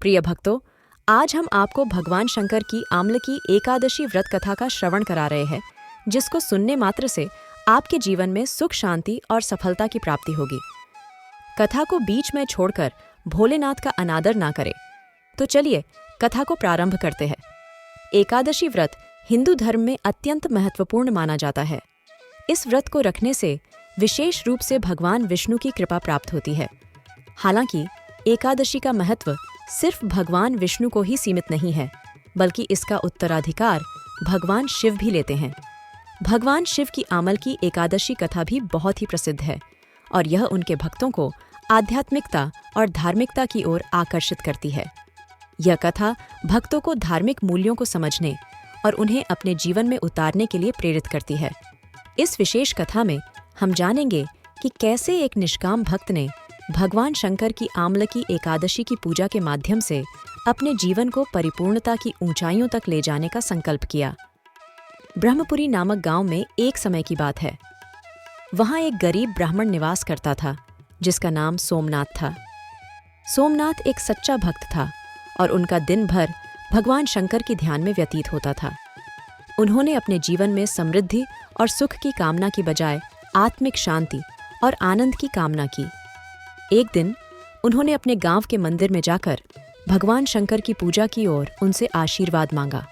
प्रिय भक्तों, आज हम आपको भगवान शंकर की आम्लकी एकादशी व्रत कथा का श्रवण करा रहे हैं, जिसको सुनने मात्र से आपके जीवन में सुख, शांति और सफलता की प्राप्ति होगी। कथा को बीच में छोड़कर भोलेनाथ का अनादर ना करें। तो चलिए कथा को प्रारंभ करते हैं। एकादशी व्रत हिंदू धर्म में अत्यंत महत्वपूर्ण माना जाता है। इस व्रत को रखने से विशेष रूप से भगवान विष्णु की कृपा प्राप्त होती है। हालांकि एकादशी का महत्व सिर्फ भगवान विष्णु को ही सीमित नहीं है, बल्कि इसका उत्तराधिकार भगवान शिव भी लेते हैं। भगवान शिव की आमलकी एकादशी कथा भी बहुत ही प्रसिद्ध है और यह उनके भक्तों को आध्यात्मिकता और धार्मिकता की ओर आकर्षित करती है। यह कथा भक्तों को धार्मिक मूल्यों को समझने और उन्हें अपने जीवन में उतारने के लिए प्रेरित करती है। इस विशेष कथा में हम जानेंगे कि कैसे एक निष्काम भक्त ने भगवान शंकर की आमलकी एकादशी की पूजा के माध्यम से अपने जीवन को परिपूर्णता की ऊंचाइयों तक ले जाने का संकल्प किया। ब्रह्मपुरी नामक गांव में एक समय की बात है। वहां एक गरीब ब्राह्मण निवास करता था, जिसका नाम सोमनाथ था। सोमनाथ एक सच्चा भक्त था और उनका दिन भर भगवान शंकर के ध्यान में व्यतीत होता था। उन्होंने अपने जीवन में समृद्धि और सुख की कामना की बजाय आत्मिक शांति और आनंद की कामना की। एक दिन उन्होंने अपने गांव के मंदिर में जाकर भगवान शंकर की पूजा की और उनसे आशीर्वाद मांगा।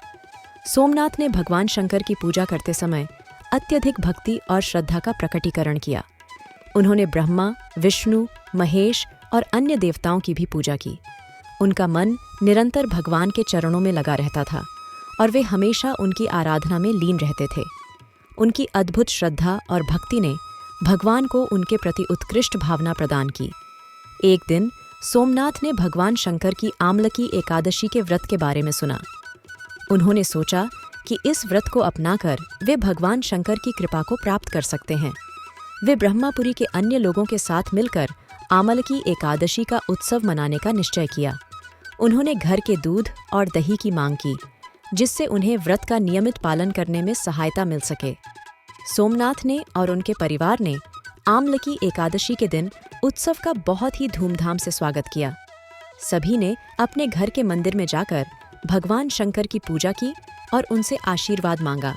सोमनाथ ने भगवान शंकर की पूजा करते समय अत्यधिक भक्ति और श्रद्धा का प्रकटीकरण किया। उन्होंने ब्रह्मा, विष्णु, महेश और अन्य देवताओं की भी पूजा की। उनका मन निरंतर भगवान के चरणों में लगा रहता था और वे हमेशा उनकी आराधना में लीन रहते थे। उनकी अद्भुत श्रद्धा और भक्ति ने भगवान को उनके प्रति उत्कृष्ट भावना प्रदान की। एक दिन सोमनाथ ने भगवान शंकर की आमलकी एकादशी के व्रत के बारे में सुना। उन्होंने सोचा कि इस व्रत को अपनाकर वे भगवान शंकर की कृपा को प्राप्त कर सकते हैं। वे ब्रह्मापुरी के अन्य लोगों के साथ मिलकर आमलकी एकादशी का उत्सव मनाने का निश्चय किया। उन्होंने घर के दूध और दही की मांग की, जिससे उन्हें व्रत का नियमित पालन करने में सहायता मिल सके। सोमनाथ ने और उनके परिवार ने आमलकी एकादशी के दिन उत्सव का बहुत ही धूमधाम से स्वागत किया। सभी ने अपने घर के मंदिर में जाकर भगवान शंकर की पूजा की और उनसे आशीर्वाद मांगा।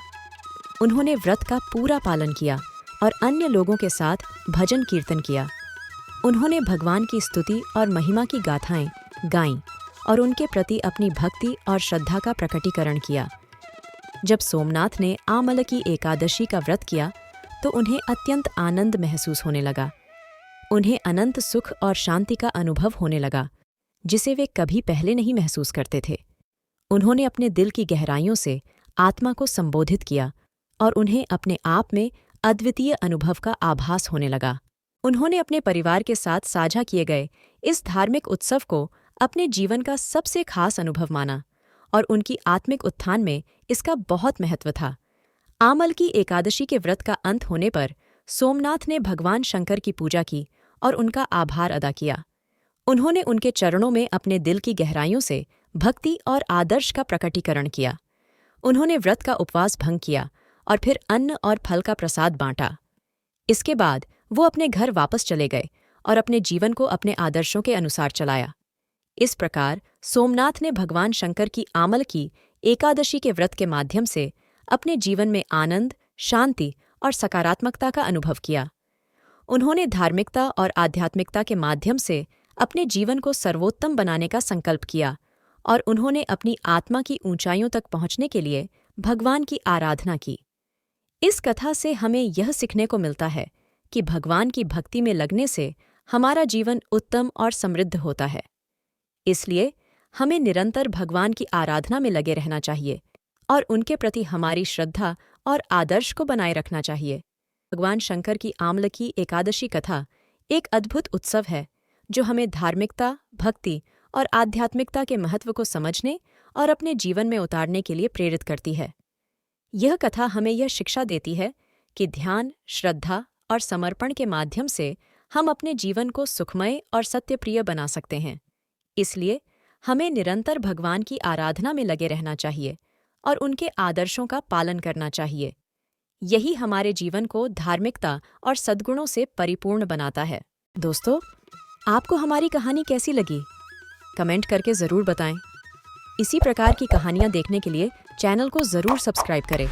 उन्होंने व्रत का पूरा पालन किया और अन्य लोगों के साथ भजन कीर्तन किया। उन्होंने भगवान की स्तुति और महिमा की गाथाएं गाईं और उनके प्रति अपनी भक्ति और श्रद्धा का प्रकटीकरण किया। जब सोमनाथ ने आमलकी एकादशी का व्रत किया तो उन्हें अत्यंत आनंद महसूस होने लगा। उन्हें अनंत सुख और शांति का अनुभव होने लगा, जिसे वे कभी पहले नहीं महसूस करते थे। उन्होंने अपने दिल की गहराइयों से आत्मा को संबोधित किया और उन्हें अपने आप में अद्वितीय अनुभव का आभास होने लगा। उन्होंने अपने परिवार के साथ साझा किए गए इस धार्मिक उत्सव को अपने जीवन का सबसे खास अनुभव माना और उनकी आत्मिक उत्थान में इसका बहुत महत्व था। आमलकी एकादशी के व्रत का अंत होने पर सोमनाथ ने भगवान शंकर की पूजा की और उनका आभार अदा किया। उन्होंने उनके चरणों में अपने दिल की गहराइयों से भक्ति और आदर्श का प्रकटीकरण किया। उन्होंने व्रत का उपवास भंग किया और फिर अन्न और फल का प्रसाद बांटा। इसके बाद वो अपने घर वापस चले गए और अपने जीवन को अपने आदर्शों के अनुसार चलाया। इस प्रकार सोमनाथ ने भगवान शंकर की आमलकी एकादशी के व्रत के माध्यम से अपने जीवन में आनंद, शांति और सकारात्मकता का अनुभव किया। उन्होंने धार्मिकता और आध्यात्मिकता के माध्यम से अपने जीवन को सर्वोत्तम बनाने का संकल्प किया और उन्होंने अपनी आत्मा की ऊंचाइयों तक पहुंचने के लिए भगवान की आराधना की। इस कथा से हमें यह सीखने को मिलता है कि भगवान की भक्ति में लगने से हमारा जीवन उत्तम और समृद्ध होता है। इसलिए हमें निरंतर भगवान की आराधना में लगे रहना चाहिए और उनके प्रति हमारी श्रद्धा और आदर्श को बनाए रखना चाहिए। भगवान शंकर की आमलकी एकादशी कथा एक अद्भुत उत्सव है जो हमें धार्मिकता, भक्ति और आध्यात्मिकता के महत्व को समझने और अपने जीवन में उतारने के लिए प्रेरित करती है। यह कथा हमें यह शिक्षा देती है कि ध्यान, श्रद्धा और समर्पण के माध्यम से हम अपने जीवन को सुखमय और सत्यप्रिय बना सकते हैं। इसलिए हमें निरंतर भगवान की आराधना में लगे रहना चाहिए और उनके आदर्शों का पालन करना चाहिए। यही हमारे जीवन को धार्मिकता और सद्गुणों से परिपूर्ण बनाता है। दोस्तों, आपको हमारी कहानी कैसी लगी? कमेंट करके ज़रूर बताएं। इसी प्रकार की कहानियाँ देखने के लिए चैनल को ज़रूर सब्सक्राइब करें।